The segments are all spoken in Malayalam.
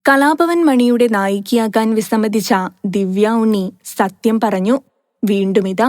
കലാഭവൻ മണിയുടെ നായികയാകാൻ വിസമ്മതിച്ച ദിവ്യ ഉണ്ണി സത്യം പറഞ്ഞു. വീണ്ടും ഇതാ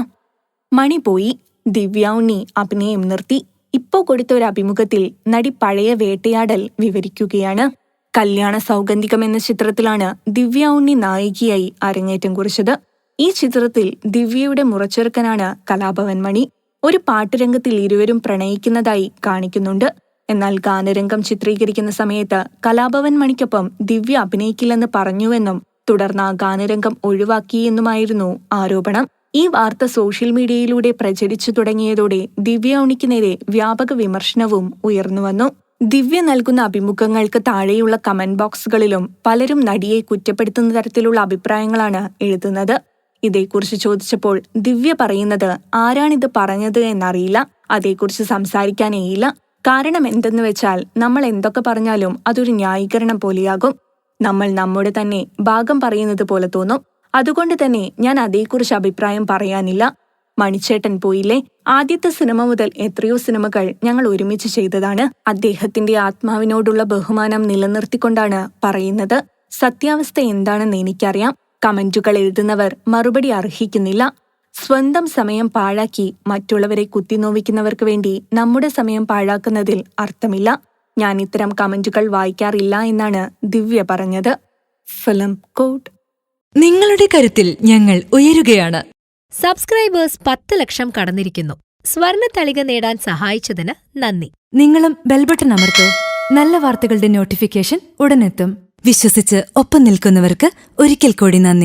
മണി പോയി. ദിവ്യ ഉണ്ണി അഭിനയം നിർത്തി. ഇപ്പോ കൊടുത്ത ഒരു അഭിമുഖത്തിൽ നടി പഴയ വേട്ടയാടൽ വിവരിക്കുകയാണ്. കല്യാണ സൗഗന്ധികം എന്ന ചിത്രത്തിലാണ് ദിവ്യ ഉണ്ണി നായികയായി അരങ്ങേറ്റം കുറിച്ചത്. ഈ ചിത്രത്തിൽ ദിവ്യയുടെ മുറച്ചെറുക്കനാണ് കലാഭവൻ മണി. ഒരു പാട്ടുരംഗത്തിൽ ഇരുവരും പ്രണയിക്കുന്നതായി കാണിക്കുന്നുണ്ട്. എന്നാൽ ഗാനരംഗം ചിത്രീകരിക്കുന്ന സമയത്ത് കലാഭവൻ മണിക്കൊപ്പം ദിവ്യ അഭിനയിക്കില്ലെന്ന് പറഞ്ഞുവെന്നും തുടർന്ന് ആ ഗാനരംഗം ഒഴിവാക്കിയെന്നുമായിരുന്നു ആരോപണം. ഈ വാർത്ത സോഷ്യൽ മീഡിയയിലൂടെ പ്രചരിച്ചു തുടങ്ങിയതോടെ ദിവ്യ ഉണ്ണിക്ക് നേരെ വ്യാപക വിമർശനവും ഉയർന്നുവന്നു. ദിവ്യ നൽകുന്ന അഭിമുഖങ്ങൾക്ക് താഴെയുള്ള കമന്റ് ബോക്സുകളിലും പലരും നടിയെ കുറ്റപ്പെടുത്തുന്ന തരത്തിലുള്ള അഭിപ്രായങ്ങളാണ് എഴുതുന്നത്. ഇതേക്കുറിച്ച് ചോദിച്ചപ്പോൾ ദിവ്യ പറയുന്നത്, ആരാണിത് പറഞ്ഞത് എന്നറിയില്ല, അതേക്കുറിച്ച് സംസാരിക്കാനേയില്ല. കാരണം എന്തെന്ന് വെച്ചാൽ, നമ്മൾ എന്തൊക്കെ പറഞ്ഞാലും അതൊരു ന്യായീകരണം പോലെയാകും. നമ്മൾ നമ്മുടെ തന്നെ ഭാഗം പറയുന്നത് പോലെ തോന്നും. അതുകൊണ്ട് തന്നെ ഞാൻ അതേക്കുറിച്ച് അഭിപ്രായം പറയാനില്ല. മണിച്ചേട്ടൻ പോയില്ലേ, ആദ്യത്തെ സിനിമ മുതൽ എത്രയോ സിനിമകൾ ഞങ്ങൾ ഒരുമിച്ച് ചെയ്തതാണ്. അദ്ദേഹത്തിന്റെ ആത്മാവിനോടുള്ള ബഹുമാനം നിലനിർത്തിക്കൊണ്ടാണ് പറയുന്നത്. സത്യാവസ്ഥ എന്താണെന്ന് എനിക്കറിയാം. കമന്റുകൾ എഴുതുന്നവർ മറുപടി അർഹിക്കുന്നില്ല. സ്വന്തം സമയം പാഴാക്കി മറ്റുള്ളവരെ കുത്തിനോവിക്കുന്നവർക്ക് വേണ്ടി നമ്മുടെ സമയം പാഴാക്കുന്നതിൽ അർത്ഥമില്ല. ഞാൻ ഇത്തരം കമന്റുകൾ വായിക്കാറില്ല എന്നാണ് ദിവ്യ പറഞ്ഞത്. ഫിലിം കോട്ട്. നിങ്ങളുടെ കരുത്തിൽ ഞങ്ങൾ ഉയരുകയാണ്. സബ്സ്ക്രൈബേഴ്സ് 10 ലക്ഷം കടന്നിരിക്കുന്നു. സ്വർണത്തളിക നേടാൻ സഹായിച്ചതിന് നന്ദി. നിങ്ങളും ബെൽബട്ടൺ അമർത്തോ. നല്ല വാർത്തകളുടെ നോട്ടിഫിക്കേഷൻ ഉടനെത്തും. വിശ്വസിച്ച് ഒപ്പം നിൽക്കുന്നവർക്ക് ഒരിക്കൽ കൂടി നന്ദി.